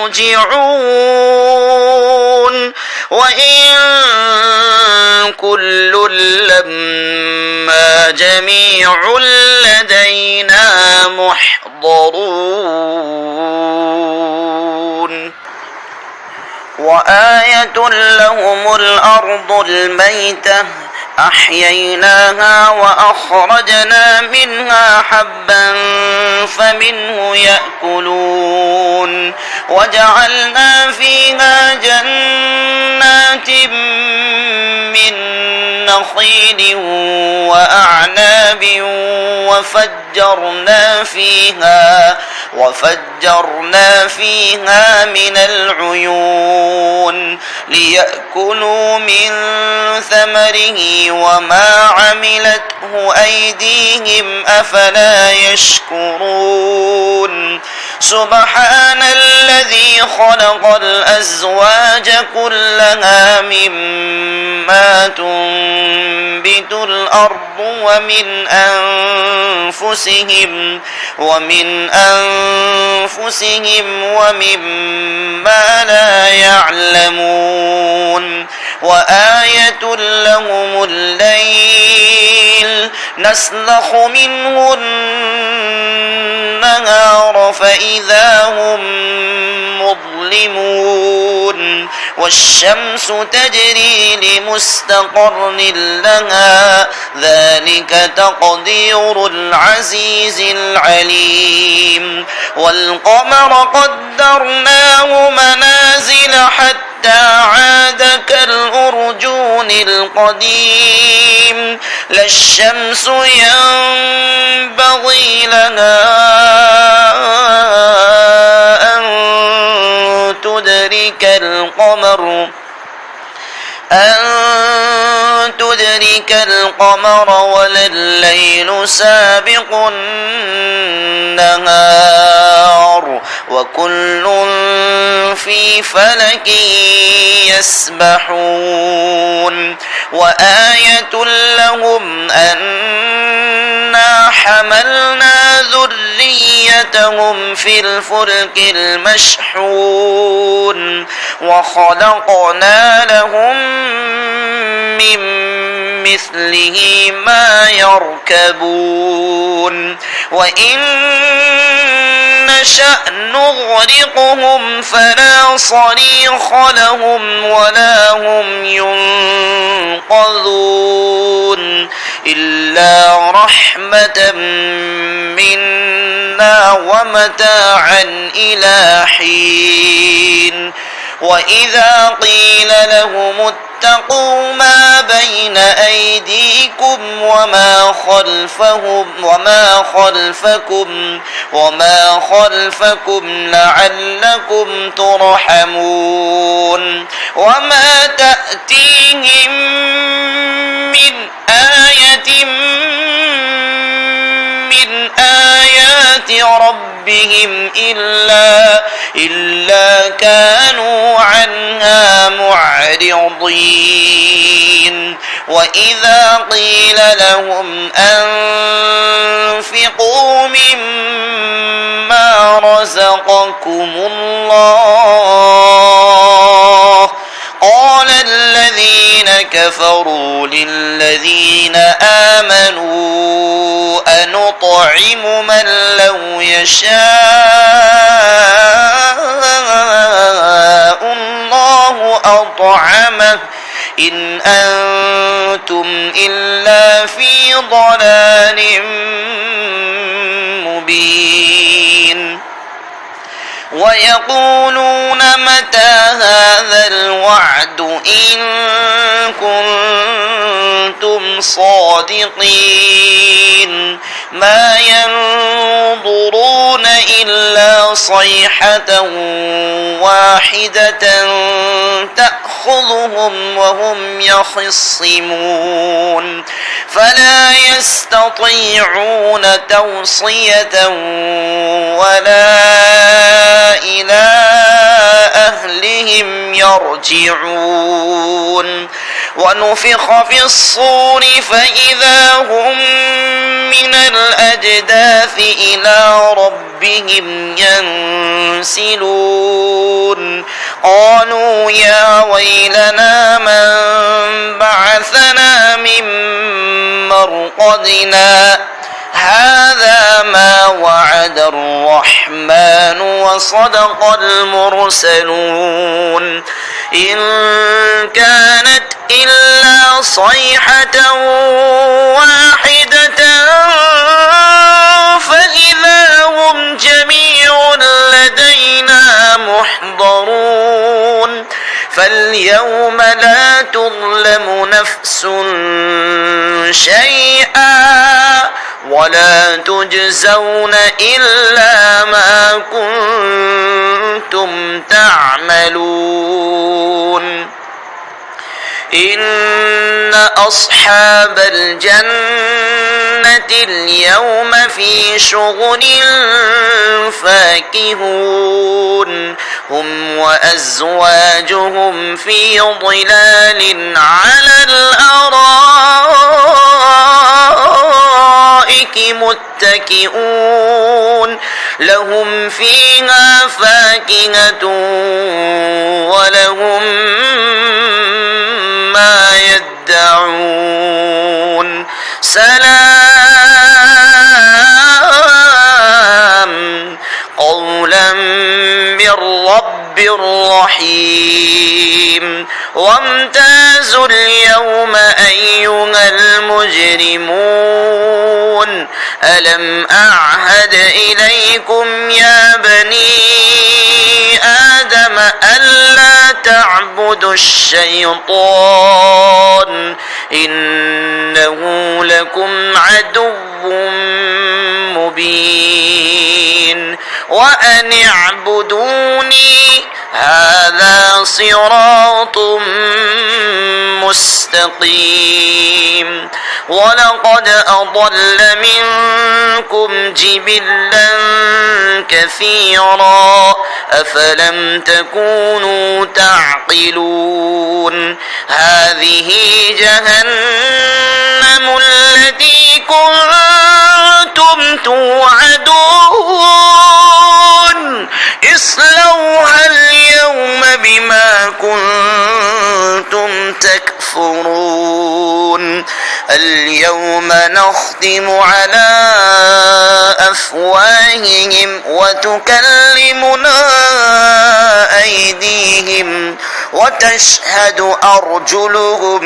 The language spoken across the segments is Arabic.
راجعون وإن كل لما جميع لدينا محضرون وآية لهم الأرض الميتة أحييناها وأخرجنا منها حبا فمنه يأكلون وجعلنا فيها جنات من نخيل وأعناب وفجرنا فيها من العيون ليأكلوا من ثمره وما عملته أيديهم أفلا يشكرون سبحان الذي خلق الأزواج كلها مما تنبت الأرض ومن أنفسهم ومما لا يعلمون وآية لهم الليل نسلخ منه النهار فإذا هم مظلمون والشمس تجري لمستقر لها ذلك تقدير العزيز العليم والقمر قدرناه منازل حتى عاد كالأرجون القديم لا الشمس ينبغي لها أن تدرك القمر ولا الليل سابق النهار وكل في فلك يسبحون وآية لهم أنا حملنا ذريتهم في الفلك المشحون وخلقنا لهم من مثله ما يركبون وإن نشأ نغرقهم فلا صريخ لهم ولا هم ينقذون إلا رحمة منا ومتاعا إلى حين وإذا قيل لهم اتقوا ما بين أيديكم وما خلفكم لعلكم ترحمون وما تأتيهم من آية من آيات ربهم إلا كانوا عنها معرضين وإذا قيل لهم أنفقوا مما رزقكم الله قال الذين كفروا للذين آمنوا أنطعم من لو يشاء الله أطعمه إن أنتم إلا في ضلال مبين ويقولون متى هذا الوعد إن كنتم صادقين ما ينظرون إلا صيحة واحدة تأخذهم وهم يخصمون فلا يستطيعون توصية ولا إلى أهلهم يرجعون ونفخ في الصور فإذا هم من الأجداث إلى ربهم ينسلون قالوا يا ويلنا من بعثنا من مرقدنا هذا ما وعد الرحمن وصدق المرسلون إن كانت إلا صيحة واحدة فإذا هم جميع لدينا محضرون فاليوم لا تظلم نفس شيئا ولا تجزون إلا ما كنتم تعملون إن أصحاب الجنة اليوم في شغل فاكهون هم وأزواجهم في ظلال على الأرائك متكئون لهم فيها فاكهة ولهم ما يدعون سلام قولا من رب رحيم وامتازوا اليوم أيها المجرمون ألم أعهد إليكم يا بني آدم ألا تعبدوا الشيطان إنه لكم عدو مبين وأن اعبدوني هذا صراط مستقيم ولقد أضل منكم جبلا كثيرا أفلم تكونوا تعقلون هذه جهنم التي كنتم توعدون اصلوها اليوم بما كنتم تكفرون اليوم نختم على أفواههم وتكلمنا أيديهم وتشهد أرجلهم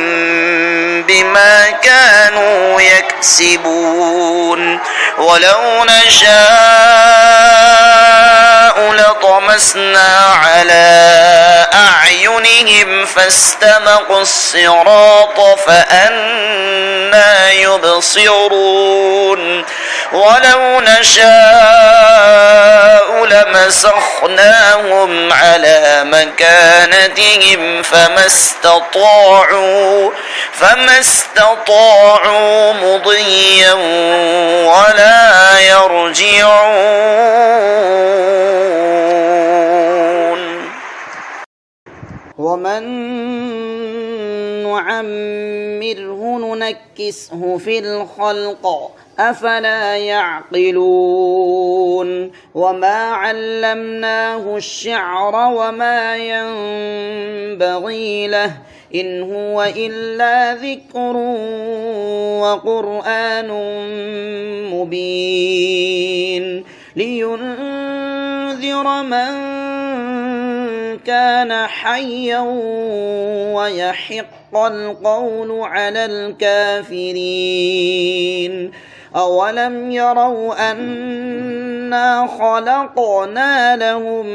بما كانوا يكسبون ولو نشاء لطمسنا على أعينهم فاستبقوا الصراط فأنى يبصرون ولو نشاء لمسخناهم على مكانتهم فما استطاعوا مضيا ولا يرجعون ومن نعمره ننكسه في الخلق أفلا يعقلون وما علمناه الشعر وما ينبغي له إن هو إلا ذكر وقرآن مبين لينذر من كان حيا ويحق القول على الكافرين أولم يروا أنا خلقنا لهم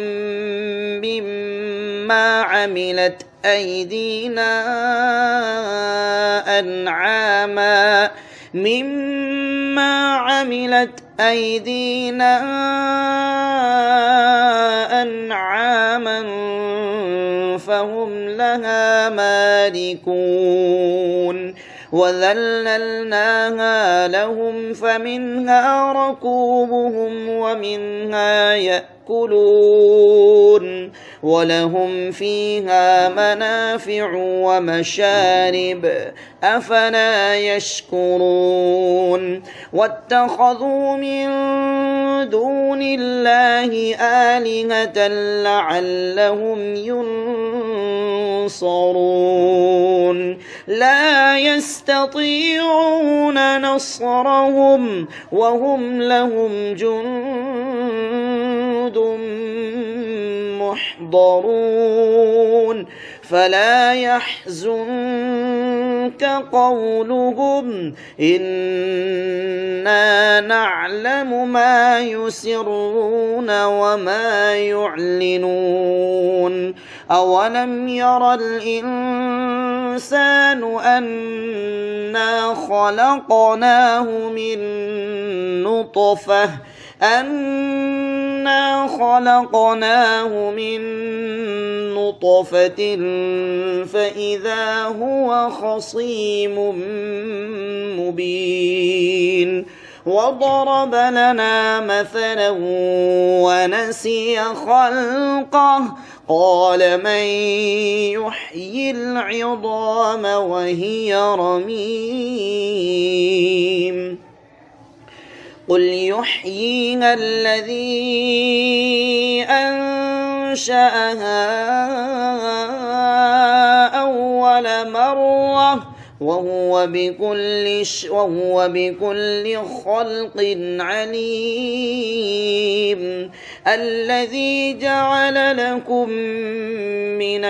مما عملت أيدينا أنعاما فهم لها مالكون وذللناها لهم فمنها ركوبهم ومنها يأكلون ولهم فيها منافع ومشارب أفلا يشكرون واتخذوا من دون الله آلهة لعلهم ينصرون لا يستطيعون نصرهم وهم لهم جند محضرون فلا يحزنك قولهم إنا نعلم ما يسرون وما يعلنون أولم ير الإنسان أنا خلقناه من نطفة فإذا هو خصيم مبين وضرب لنا مثلا ونسي خلقه قال من يحيي العظام وهي رميم قل يحييها الذي أنشأها أول مرة وهو بكل خلق عليم الذي جعل لكم من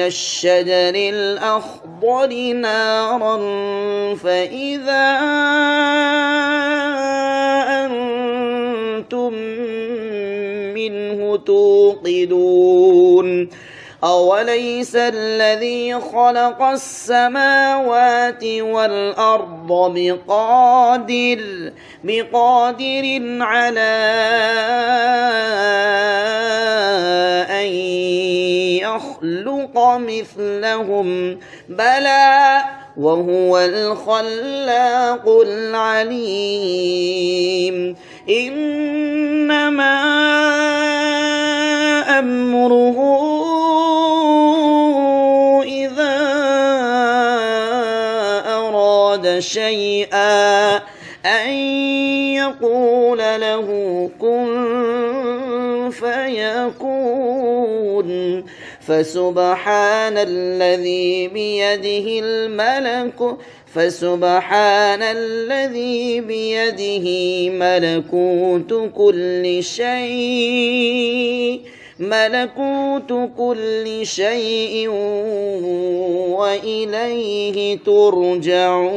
الشجر الأخضر نارا فإذا أنتم منه توقدون أوليس الذي خلق السماوات والأرض بقادر على أن يخلق مثلهم بلى وهو الخلاق العليم إنما أمره إذا أراد شيئا أن يقول له كن فيكون فسبحان الذي بيده ملكوت كل شيء وإليه ترجعون.